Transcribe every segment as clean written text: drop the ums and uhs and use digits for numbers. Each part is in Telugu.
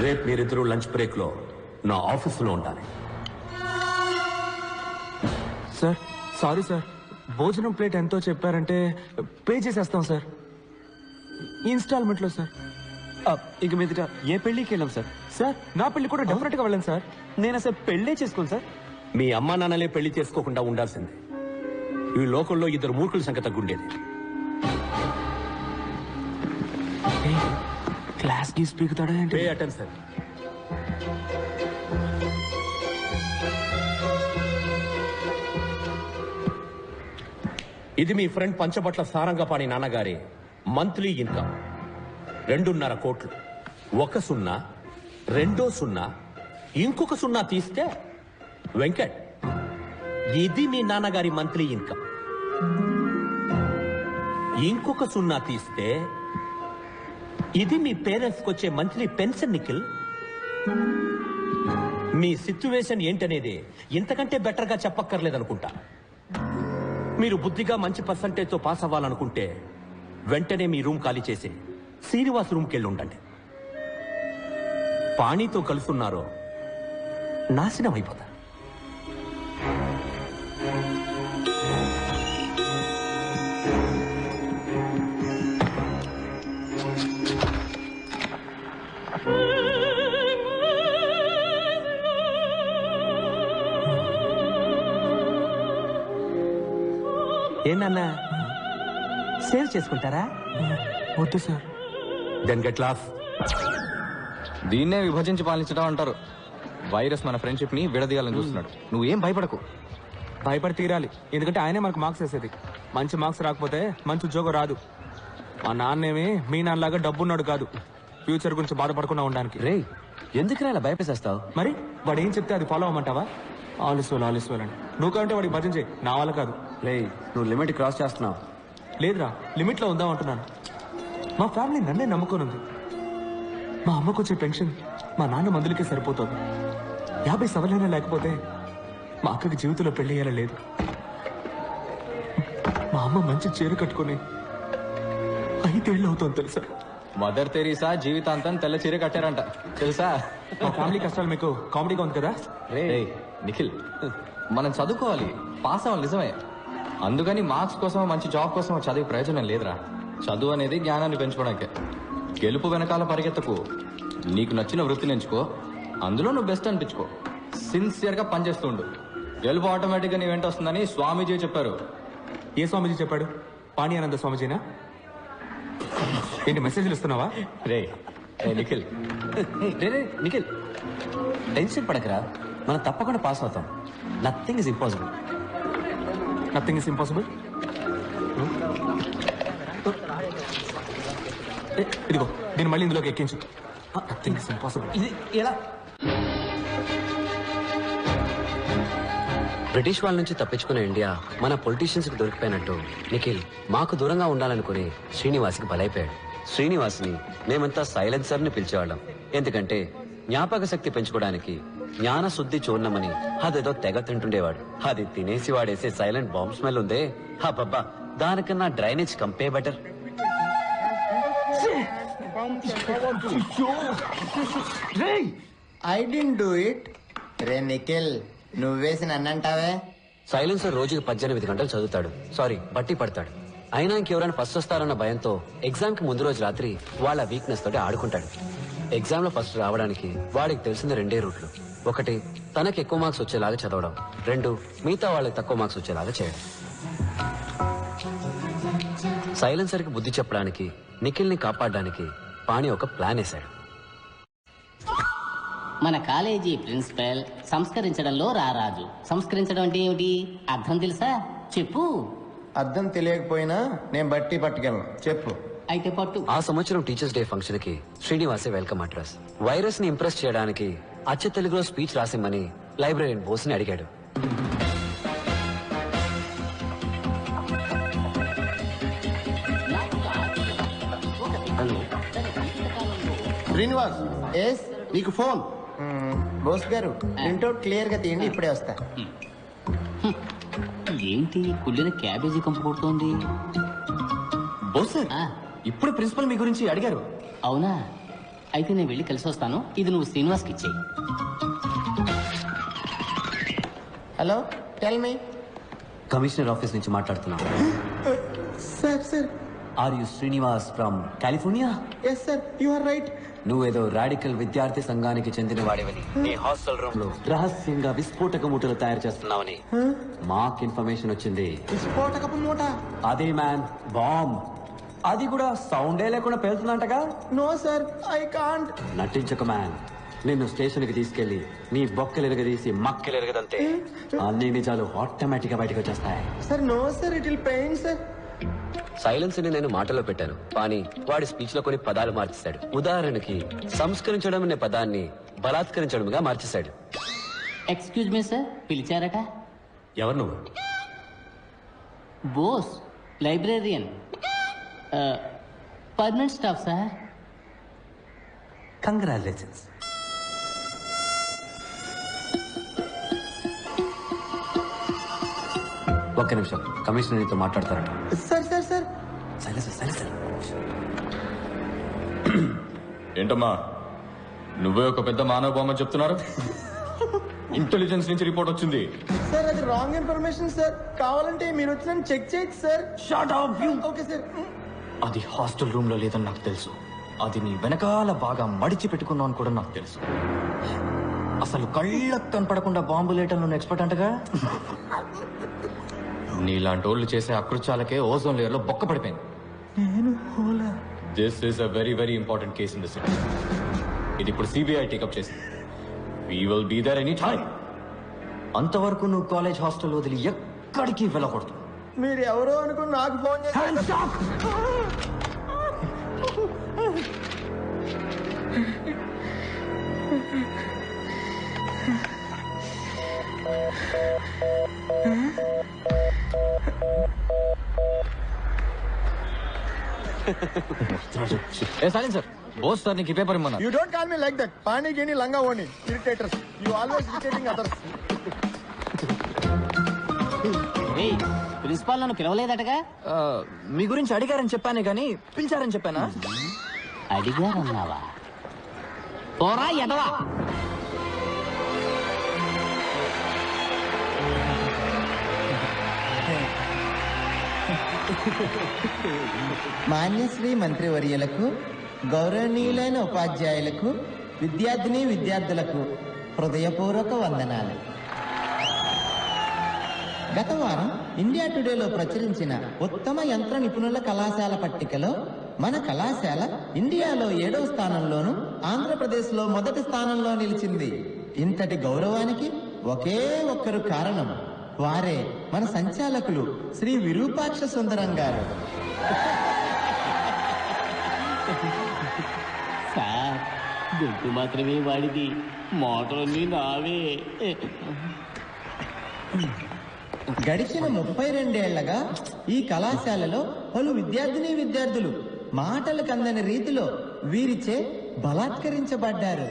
రేపు మీరిద్దరూ లంచ్ బ్రేక్ లో నా ఆఫీసులో ఉండాలి. సార్ సారీ సార్, భోజనం ప్లేట్ ఎంతో చెప్పారంటే పే చేసేస్తాం సార్, ఇన్స్టాల్మెంట్ లో సార్. ఇక మీదట ఏ పెళ్లికి వెళ్ళాం సార్. సార్ నా పెళ్లి కూడా డెఫినెట్ గా వెళ్ళండి సార్. నేను అసలు పెళ్లే చేసుకోను సార్. మీ అమ్మా నాన్నలే పెళ్లి చేసుకోకుండా ఉండాల్సిందే. ఈ లోకంలో ఇద్దరు మూర్ఖుల సంఖ్య తగ్గుండేది. క్లాస్ కి స్పీకుతాడా పే అటెన్షన్. ఇది మీ ఫ్రెండ్ పంచబట్ల సారంగపాణి నాన్నగారి మంత్లీ ఇన్కమ్ 2.5 కోట్లు. 1 సున్నా, 2 సున్నా, ఇంకొక సున్నా తీస్తే వెంకట్, ఇది మీ నాన్నగారి మంత్లీ ఇన్కమ్. ఇంకొక సున్నా తీస్తే ఇది మీ పేరెంట్స్కి వచ్చే మంత్లీ పెన్షన్. నిఖిల్, మీ సిచ్యువేషన్ ఏంటనేది ఇంతకంటే బెటర్ గా చెప్పక్కర్లేదనుకుంటా. మీరు బుద్ధిగా మంచి పర్సంటేజ్తో పాస్ అవ్వాలనుకుంటే వెంటనే మీ రూమ్ ఖాళీ చేసి శ్రీనివాస్ రూమ్కి వెళ్ళి ఉండండి. పాణితో కలుసున్నారో నాశనం అయిపోతారు. ఏంటన్నా సేవ్ చేసుకుంటారా? వద్దు సార్. Then get lost. దీన్నే విభజించి పాలించడం అంటారు. వైరస్ మన ఫ్రెండ్షిప్ ని విడదీయాలని చూస్తున్నాడు. నువ్వేం భయపడకు. భయపడి తీరాలి, ఎందుకంటే ఆయనే మనకు మార్క్స్ వేసేది. మంచి మార్క్స్ రాకపోతే మంచి ఉద్యోగం రాదు. మా నాన్నేమి మీ నాన్నలాగా డబ్బున్నాడు కాదు, ఫ్యూచర్ గురించి బాధపడకుండా ఉండడానికి. రే ఎందుకురా ఇలా భయపేసేస్తావు? మరి వాడు ఏం చెప్తే అది ఫాలో అవ్వమంటావా? ఆలిస్వల్ అని నువ్వు కంటే వాడికి భజన చేయి, నా వల్ల కాదు. రే నువ్వు లిమిట్ క్రాస్ చేస్తున్నావు. లేదురా, లిమిట్ లో ఉందాం అంటున్నాను. మా ఫ్యామిలీ నన్నే నమ్ముకోనుంది. మా అమ్మకు వచ్చే పెన్షన్ మా నాన్న మందులకే సరిపోతుంది. 50 సవలైనా లేకపోతే మా అక్కకి జీవితంలో పెళ్లి అయ్యేలా లేదు. మా అమ్మ మంచి చీర కట్టుకుని 5 ఏళ్ళు అవుతుంది తెలుసా. మదర్ తెరీసా జీవితాంతం తెల్ల చీర కట్టారంట తెలుసా. మా ఫ్యామిలీ కష్టాలు మీకు కామెడీగా ఉంది కదా. రే నిఖిల్, మనం చదువుకోవాలి, పాస్ అవ్వాలి నిజమే. అందుకని మార్క్స్ కోసం మంచి జాబ్ కోసం చదివే ప్రయోజనం లేదురా. చదువు అనేది జ్ఞానాన్ని పెంచుకోవడానికే. గెలుపు వెనకాల పరిగెత్తకు. నీకు నచ్చిన వృత్తిని ఎంచుకో, అందులో నువ్వు బెస్ట్ అనిపించుకో. సిన్సియర్ గా పనిచేస్తూ ఉండు. గెలుపు ఆటోమేటిక్ గా నీ వెంట వస్తుందని స్వామీజీ చెప్పారు. ఏ స్వామీజీ చెప్పాడు? పాణి ఆనంద స్వామీజీనా? ఏంటి మెసేజ్లు ఇస్తున్నావా? రే నిఖిల్, నిఖిల్ టెన్షన్ పడకరా, మనం తప్పకుండా పాస్ అవుతాం. Nothing is impossible. Nothing is impossible. ఇదిగో దీన్ని మళ్ళీ ఇందులోకి ఎక్కించు. Nothing is impossible. ఇది ఎలా? బ్రిటిష్ వాళ్ళ నుంచి తప్పించుకున్న ఇండియా మన పొలిటీషియన్స్ కి దొరికిపోయినట్టు నిఖిల్ మాకు దూరంగా ఉండాలనుకుని శ్రీనివాస్కి బలైపోయాడు. శ్రీనివాస్ని మేమంతా సైలెన్సర్ ని పిలిచేవాళ్ళం. ఎందుకంటే జ్ఞాపక శక్తి పెంచుకోవడానికి జ్ఞాన శుద్ధి చూర్ణమని అదేదో తెగ తింటుండేవాడు. అది తినేసి వాడేసే సైలెంట్ బాంబ్ స్మెల్ ఉందే, హబ్బబ్బా, దానికన్నా డ్రైనేజ్ కంపే better. I didn't do it. రే నిఖిల్, నువ్వేసి నన్నంటావే. సైలెన్సర్ రోజుకి 18 గంటలు చదువుతాడు, సారీ బట్టి పడతాడు. అయినా ఇంకెవరైనా ఫస్ట్ వస్తారన్న భయంతో ఎగ్జామ్ కి ముందు రోజు రాత్రి వాళ్ళ వీక్నెస్ తోటి ఆడుకుంటాడు. ఎగ్జామ్ లో ఫస్ట్ రావడానికి వాడికి తెలిసిన 2 రూట్లు. 1 తనకి ఎక్కువ మార్క్స్ వచ్చేలాగా చదవడం, 2 మిగతా వాళ్ళకి తక్కువ మార్క్స్ వచ్చేలాగా చేయడం. సైలెన్సర్ కి బుద్ధి చెప్పడానికి, నిఖిల్ ని కాపాడడానికి పాణి ఒక ప్లాన్ వేశాడు. మన కాలేజీ ప్రిన్సిపల్ సంస్కరించడంలో రారాజు. సంస్కరించడం అంటే ఏమిటి? అర్థం తెలుసా? చెప్పు. అర్థం తెలియకపోయినా నేను బట్టి పట్టుకెళ్ళను. చెప్పు. అయితే పట్టు. ఆ సంవత్సరం టీచర్స్ డే ఫంక్షన్ కి శ్రీనివాసే వెల్కమ్ అడ్రస్. వైరస్ ని ఇంప్రెస్ చేయడానికి అచ్చ తెలుగులో స్పీచ్ రాసిమ్మని లైబ్రరీన్ బోస్ ని అడిగాడు. శ్రీనివాస్, ఎస్, నీకు ఫోన్. బోస్ గారు, ప్రింట్అవుట్ క్లియర్ గా తీయండి, ఇప్పుడే వస్తా. ఏంటి కుళ్ళిన క్యాబేజీ కంపు కొడుతోంది? బోస్, ఇప్పుడు ప్రిన్సిపల్ మీ గురించి అడిగారు. అవునా? అయితే నేను వెళ్ళి కలిసి వస్తాను. ఇది నువ్వు శ్రీనివాస్కి ఇచ్చేయి. Hello, tell me. Commissioner office నుంచి మాట్లాడుతున్నా. Sir. Are you Srinivas from California? Yes sir, you are right. నువ్వేదో రాడికల్ విద్యార్థి సంఘానికి చెందిన వాడివని, నీ హాస్టల్ రూమ్ లో రహస్యంగా విస్ఫోటక మూటలు తయారు చేస్తున్నావని మాకు ఇన్ఫర్మేషన్ వచ్చింది. విస్ఫోటకపు మూట? అదే మ్యాన్, బాంబ్. అది కూడా సౌండే లేకుండా పేలుతుందంటగా? No sir, I can't. నటించక మ్యాన్. నిన్ను స్టేషన్ కి తీసుకెళ్లి నీ బొక్కలు ఎరగదీసి మక్కలు ఎరగదంతే అన్ని నిజాలు ఆటోమేటిక్ గా బయటకు వచ్చేస్తాయి. Sir no sir, it will pain sir. Silence ని నేను మాటలో పెట్టాను, కానీ వాడి స్పీచ్ లో కొన్ని పదాలు మార్చేశాడు. ఉదాహరణకి సంస్కరించడం అనే పదాన్ని బలాత్కరించడంగా మార్చేశాడు. ఎక్స్క్యూజ్ మీ సార్, పిలిచారట? ఎవరు నువ్వు? Bose, librarian, permanent staff sir. Congratulations. ఒక్క నిమిషం, కమిషనర్ నీతో మాట్లాడతారట. Sir sir sir. సైలెన్స్. ఏంటమ్మా నువ్వే ఒక పెద్ద మానవ బొమ్మ చెప్తున్నారు? ఇంటెలిజెన్స్ నుంచి రిపోర్ట్ వచ్చింది. సార్ అది రాంగ్ ఇన్ఫర్మేషన్ సార్. కావాలంటే మీరు వచ్చి చెక్ చేయొచ్చు సార్. Okay sir. అది హాస్టల్ రూమ్ లో లేదని నాకు తెలుసు. అది నీ వెనకాల బాగా మడిచి పెట్టుకున్నావు అని కూడా నాకు తెలుసు. అసలు కళ్ళకు కనపడకుండా బాంబు లేటంలో ఎక్స్పర్ట్ అంటగా. నీలాంటి వాళ్ళు చేసే అకృత్యాలకే ఓజోన్ లేయర్ లో బొక్క పడిపోయింది. This is a very very important case in the city. ఇది ఇప్పుడు సిబిఐ టేకప్ చేసింది. We will be there any time. అంతవరకు నువ్వు కాలేజ్ హాస్టల్ వదిలి ఎక్కడికి వెళ్ళకూడదు. మీరు ఎవరో అనుకుని నాకు ఫోన్ చేశారు. సార్ బోస్ సార్ నీకు ఈ paper ఇమ్మన్నా. You don't call me like that. Pani geni langa oni. Irritators. You always irritating others. Principal నన్ను పిలవలేదటగా? మీ గురించి అడిగారని చెప్పానే గానీ పిలిచారని చెప్పానా? అడిగారన్నావా? పోరా ఎదవా. మాన్యశ్రీ మంత్రివర్యులకు, గౌరవనీయులైన ఉపాధ్యాయులకు, విద్యార్థులకు హృదయపూర్వక వందనాలు. గత వారం ఇండియా టుడేలో ప్రచురించిన ఉత్తమ యంత్ర నిపుణుల కళాశాల పట్టికలో మన కళాశాల ఇండియాలో 7వ స్థానంలోను, ఆంధ్రప్రదేశ్లో మొదటి స్థానంలో నిలిచింది. ఇంతటి గౌరవానికి ఒకే ఒక్కరు కారణం. వారే మన సంచాలకులు శ్రీ విరూపాక్ష సుందరం గారు. సార్, గుంటు మాత్రమే వాడిది, మోటార్ని నావే. గడిచిన 32 ఏళ్లగా ఈ కళాశాలలో పలు విద్యార్థులు మాటలకు అందని రీతిలో వీరిచే బలాత్కరించబడ్డారు.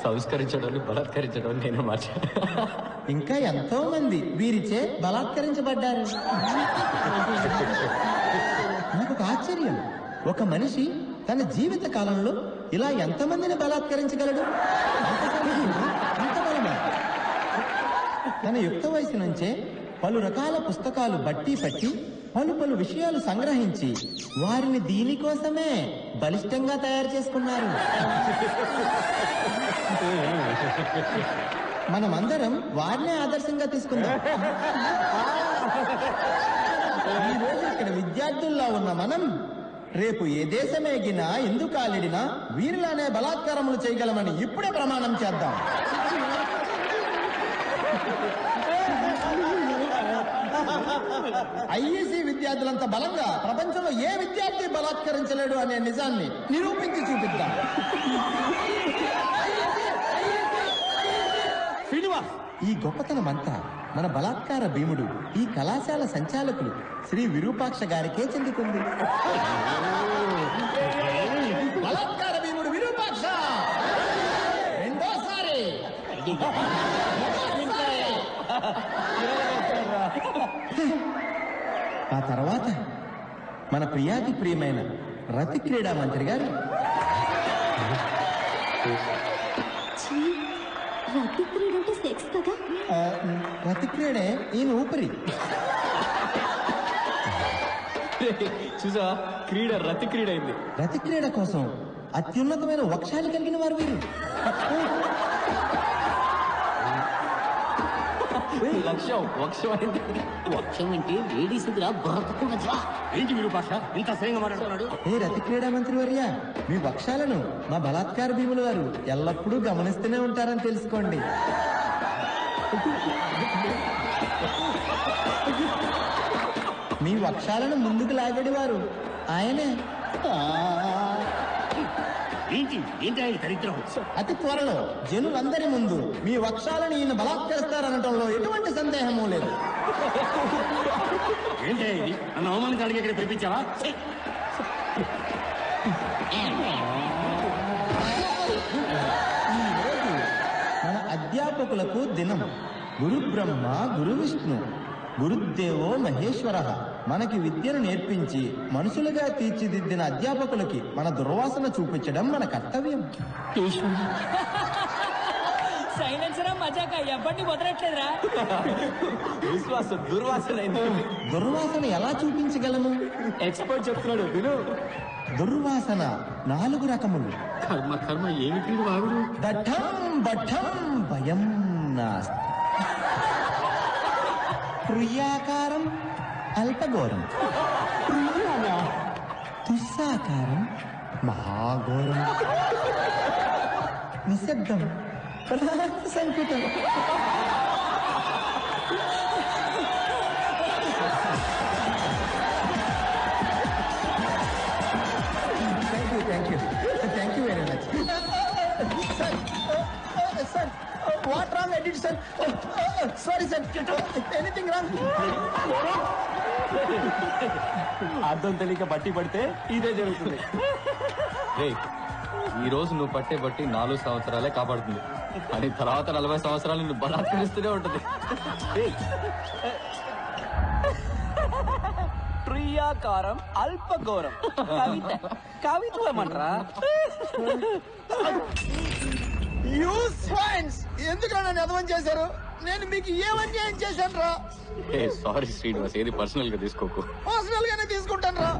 సంస్కరించడం బలాత్కరించడం నేను మాట. ఇంకా ఎంతో మంది వీరిచే బలాత్కరించబడ్డారు. నాకు ఒక ఆశ్చర్యం, ఒక మనిషి తన జీవిత కాలంలో ఇలా ఎంతమందిని బలాత్కరించగలడు? అంత బలమా? తన యుక్త వయసు నుంచే పలు రకాల పుస్తకాలు బట్టి పట్టి పలు విషయాలు సంగ్రహించి వారిని దీనికోసమే బలిష్టంగా తయారు చేసుకున్నారు. మనమందరం వారినే ఆదర్శంగా తీసుకుందాం. ఈ రోజు ఇక్కడ విద్యార్థుల్లో ఉన్న మనం రేపు ఏ దేశమేగినా ఎందుకు కాలిడినా వీరిలానే బలాత్కారములు చేయగలమని ఇప్పుడే ప్రమాణం చేద్దాం. ఐఈసీ విద్యార్థులంత బలంగా ప్రపంచంలో ఏ విద్యార్థి బలాత్కరించలేడు అనే నిజాన్ని నిరూపించి చూపిద్దాం. శ్రీనివాస్, ఈ గొప్పతనమంతా మన బలాత్కార భీముడు, ఈ కళాశాల సంచాలకులు శ్రీ విరూపాక్ష గారికే చెందుతుంది. బలాత్కార భీముడు విరూపాక్ష రెండోసారి ఆ తర్వాత మన ప్రియాతి ప్రియమైన రతి క్రీడా మంత్రి గారు రతి క్రీడ అంటే సెక్స్ కదా? రతి క్రీడే ఈయన ఊపిరి. చూసా, క్రీడ రతి క్రీడ అయింది. రతి క్రీడ కోసం అత్యున్నతమైన వక్షాలు కలిగిన వారు వీరు. లక్ష్యం వక్షం అయింది. వక్షం అంటే లేడీస్ ఎదురా బ్రతకూడదురా. ఏంటి మీరు భాష ఇంత అసహ్యంగా మాట్లాడుతున్నాడు? ఏ రతి క్రీడా మంత్రి వర్య, మీ వక్షాలను మా బలాత్కార భీములు వారు ఎల్లప్పుడూ గమనిస్తూనే ఉంటారని తెలుసుకోండి. మీ వక్షాలను ముందుకు లాగడి వారు ఆయనే. ఏంటి ఏంటి ఆయన దరిద్రం? అతి త్వరలో జనులందరి ముందు మీ వక్షాలను ఈయన బలాత్కరిస్తారనటంలో ఎటువంటి సందేహమూ లేదు. ఏంటి ఇది? నన్ను అవమానించడానికి ఇక్కడ పిలిపించావా? ఈరోజు మన అధ్యాపకులకు దినం. గురు బ్రహ్మ గురు విష్ణు గురుదేవో మహేశ్వర. మనకి విద్యను నేర్పించి మనుషులుగా తీర్చిదిద్దిన అధ్యాపకులకి మన దుర్వాసన చూపించడం మన కర్తవ్యం. సైలెన్సరా మజాక ఎవరిని వదలట్లేదురా. విశ్వాసం దుర్వాసన అయింది. దుర్వాసన ఎలా చూపించగలము? ఎక్స్పర్ట్ చెప్తున్నాడు విను. దుర్వాసన 4 రకములు. కర్మ కర్మ ఏమిటి వాగుడు? దఠం బఠం భయం నాస్తి. ప్రియాకారం అల్పఘోరం, దుస్సాకారం మహాఘోరం, నిశ్శబ్దం సంకుటం. Thank you very much sir. Sir, what wrong I did sir? Sorry sir, anything wrong? అర్థం తెలియక బట్టి పడితే ఇదే జరుగుతుంది. ఈ రోజు నువ్వు పట్టే బట్టి 4 సంవత్సరాలే కాపాడుతుంది, అని తర్వాత 40 సంవత్సరాలు నువ్వు బలాత్కరిస్తూనే ఉంటుంది. ప్రియాకారం అల్పఘోరం కవిత్వం అంటారా? ఎందుకు నన్ను ఎదవం చేశారు? నేను మీకు ఏమన్యాయం చేశాను రా? సారీ శ్రీనివాస్, ఏది పర్సనల్ గా తీసుకోకు. పర్సనల్ గానే తీసుకుంటాను రా.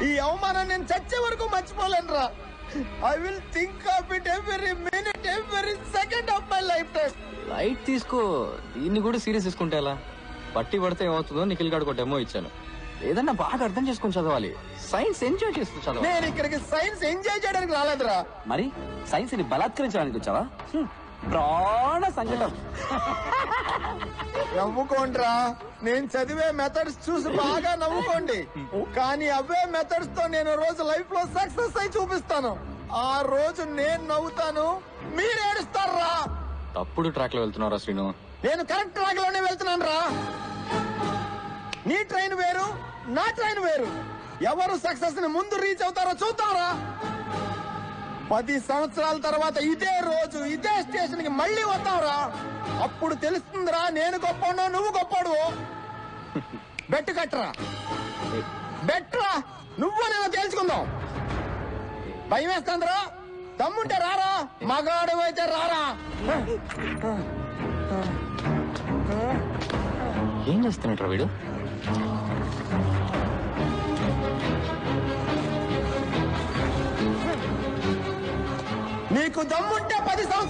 ఈ అవమానం నేను చచ్చే వరకు మర్చిపోలేను రా. I will think of it every minute, every second of my life time. Light తీసుకో, దీన్ని కూడా సీరియస్ తీసుకుంటే ఎలా? పట్టి పడితే ఏమవుతుందో నిఖిల్ గారికి ఒక డెమో ఇచ్చాను. ఏదన్నా బాగా అర్థం చేసుకుని చదవాలి. సైన్స్ ఎంజాయ్ చేస్తూ చదవాలి. నేను ఇక్కడికి సైన్స్ ఎంజాయ్ చేయడానికి రాలేదురా. మరి సైన్స్ ని బలాత్కరించడానికి వచ్చావా? ప్రాణ సంకటం. నవ్వుకోండిరా. నేను చదివే మెథడ్స్ చూసి బాగా నవ్వుకోండి. కానీ అవే మెథడ్స్ తో నేను రోజు లైఫ్ లో సక్సెస్ అయి చూపిస్తాను. ఆ రోజు నేను నవ్వుతాను, మీరు ఏడుస్తారా? తప్పుడు ట్రాక్ లో వెళ్తున్నారా శ్రీను? నేను కరెక్ట్ ట్రాక్ లోనే వెళ్తున్నాను రా. నీ ట్రైన్ వేరు, నా ట్రైన్ వేరు. ఎవరు సక్సెస్ ని ముందు రీచ్ అవుతారో చూద్దాంరా. 10 సంవత్సరాల తర్వాత ఇదే రోజు ఇదే స్టేషన్ కి మళ్ళీ వద్దాంరా. అప్పుడు తెలుస్తుందిరా నేను గొప్పనో నువ్వు గొప్పడు. బెట్టు కట్టరా, బెట్రా. నువ్వు నేను తేల్చుకుందాం. భయం వేస్తుందిరా. దమ్ముంటే రారా, మగాడు అయితే రారా. ఏం చేస్తున్నట్రా వీడు? నీకు దమ్ముంటే 10 సంవత్సరాలు